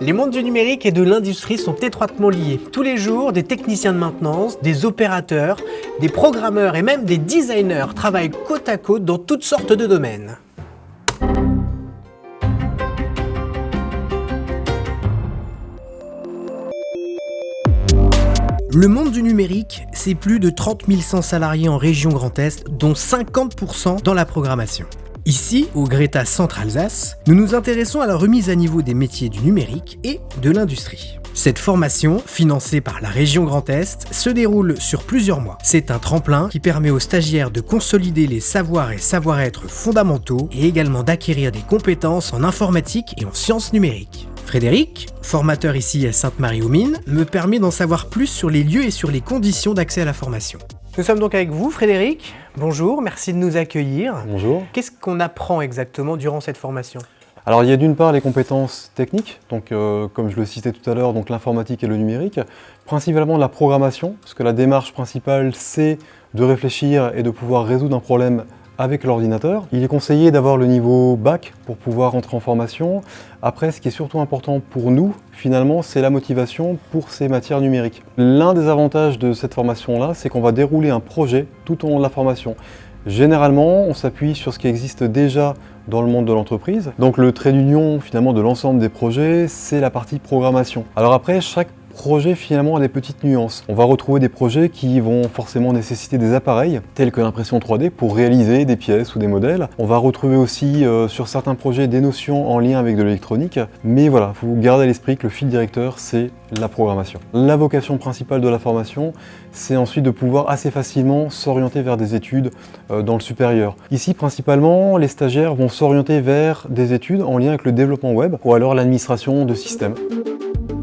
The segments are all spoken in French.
Les mondes du numérique et de l'industrie sont étroitement liés. Tous les jours, des techniciens de maintenance, des opérateurs, des programmeurs et même des designers travaillent côte à côte dans toutes sortes de domaines. Le monde du numérique, c'est plus de 30 100 salariés en région Grand Est, dont 50% dans la programmation. Ici, au Greta Centre Alsace, nous nous intéressons à la remise à niveau des métiers du numérique et de l'industrie. Cette formation, financée par la région Grand Est, se déroule sur plusieurs mois. C'est un tremplin qui permet aux stagiaires de consolider les savoirs et savoir-être fondamentaux et également d'acquérir des compétences en informatique et en sciences numériques. Frédéric, formateur ici à Sainte-Marie-aux-Mines, me permet d'en savoir plus sur les lieux et sur les conditions d'accès à la formation. Nous sommes donc avec vous, Frédéric. Bonjour, merci de nous accueillir. Bonjour. Qu'est-ce qu'on apprend exactement durant cette formation ? Alors il y a d'une part les compétences techniques, donc comme je le citais tout à l'heure, donc l'informatique et le numérique, principalement la programmation, parce que la démarche principale c'est de réfléchir et de pouvoir résoudre un problème avec l'ordinateur. Il est conseillé d'avoir le niveau bac pour pouvoir entrer en formation. Après, ce qui est surtout important pour nous, finalement, c'est la motivation pour ces matières numériques. L'un des avantages de cette formation-là, c'est qu'on va dérouler un projet tout au long de la formation. Généralement, on s'appuie sur ce qui existe déjà dans le monde de l'entreprise. Donc le trait d'union, finalement, de l'ensemble des projets, c'est la partie programmation. Alors après, chaque projet finalement a des petites nuances. On va retrouver des projets qui vont forcément nécessiter des appareils tels que l'impression 3D pour réaliser des pièces ou des modèles. On va retrouver aussi sur certains projets des notions en lien avec de l'électronique. Mais voilà, il faut garder à l'esprit que le fil directeur c'est la programmation. La vocation principale de la formation, c'est ensuite de pouvoir assez facilement s'orienter vers des études dans le supérieur. Ici principalement, les stagiaires vont s'orienter vers des études en lien avec le développement web ou alors l'administration de systèmes.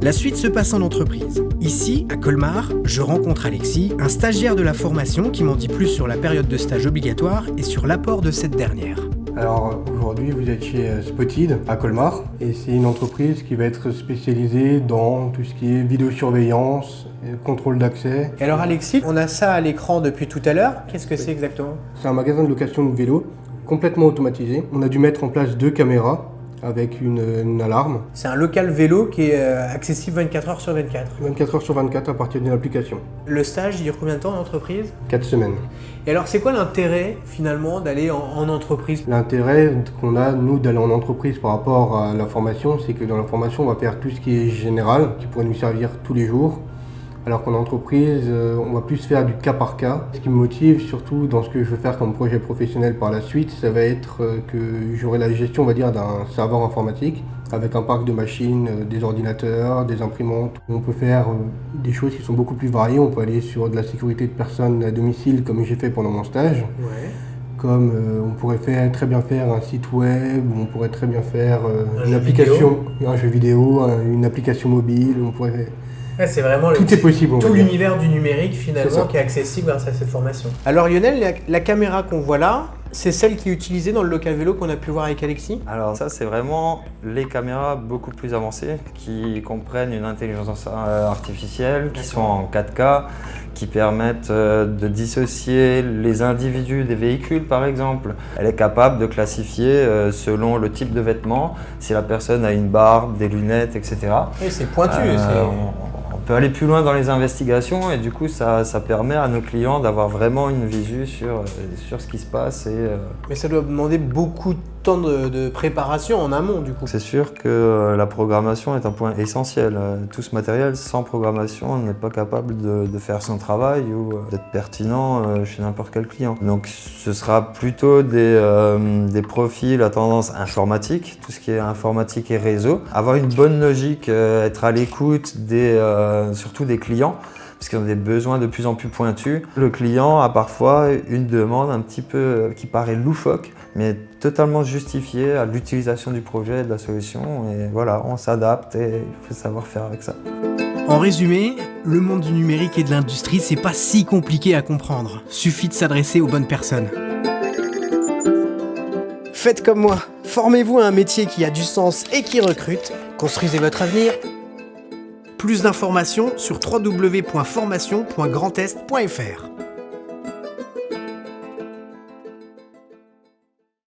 La suite se passe en entreprise. Ici, à Colmar, je rencontre Alexis, un stagiaire de la formation qui m'en dit plus sur la période de stage obligatoire et sur l'apport de cette dernière. Alors aujourd'hui, vous êtes chez Spotted à Colmar et c'est une entreprise qui va être spécialisée dans tout ce qui est vidéosurveillance, contrôle d'accès. Et alors Alexis, on a ça à l'écran depuis tout à l'heure. Qu'est-ce que c'est exactement ? C'est un magasin de location de vélos complètement automatisé. On a dû mettre en place 2 caméras avec une alarme. C'est un local vélo qui est accessible 24 heures sur 24. 24 heures sur 24 à partir d'une application. Le stage, il dure combien de temps en entreprise ? 4 semaines. Et alors, c'est quoi l'intérêt finalement d'aller en entreprise ? L'intérêt qu'on a, nous, d'aller en entreprise par rapport à la formation, c'est que dans la formation, on va faire tout ce qui est général, qui pourrait nous servir tous les jours. Alors qu'en entreprise, on va plus faire du cas par cas. Ce qui me motive surtout dans ce que je veux faire comme projet professionnel par la suite, ça va être que j'aurai la gestion, on va dire, d'un serveur informatique avec un parc de machines, des ordinateurs, des imprimantes. On peut faire des choses qui sont beaucoup plus variées. On peut aller sur de la sécurité de personnes à domicile comme j'ai fait pendant mon stage. Ouais. Comme on pourrait très bien faire un site web, on pourrait très bien faire une application, un jeu vidéo, une application mobile. On pourrait... Ouais, c'est vraiment tout est possible. Tout l'univers du numérique finalement qui est accessible grâce à cette formation. Alors Lionel, la caméra qu'on voit là, c'est celle qui est utilisée dans le local vélo qu'on a pu voir avec Alexis ? Alors ça c'est vraiment les caméras beaucoup plus avancées qui comprennent une intelligence artificielle, qui sont en 4K, qui permettent de dissocier les individus des véhicules par exemple. Elle est capable de classifier selon le type de vêtements, si la personne a une barbe, des lunettes, etc. Oui, c'est pointu. On peut aller plus loin dans les investigations et du coup ça permet à nos clients d'avoir vraiment une visu sur ce qui se passe. Mais ça doit demander beaucoup de temps de préparation en amont du coup. C'est sûr que la programmation est un point essentiel. Tout ce matériel, sans programmation, on n'est pas capable de faire son travail ou d'être pertinent chez n'importe quel client. Donc ce sera plutôt des profils à tendance informatique, tout ce qui est informatique et réseau. Avoir une bonne logique, être à l'écoute surtout des clients, parce qu'ils ont des besoins de plus en plus pointus. Le client a parfois une demande un petit peu qui paraît loufoque, mais totalement justifiée à l'utilisation du projet et de la solution. Et voilà, on s'adapte et il faut savoir faire avec ça. En résumé, le monde du numérique et de l'industrie, c'est pas si compliqué à comprendre. Suffit de s'adresser aux bonnes personnes. Faites comme moi, formez-vous à un métier qui a du sens et qui recrute. Construisez votre avenir. Plus d'informations sur www.formation.grandest.fr.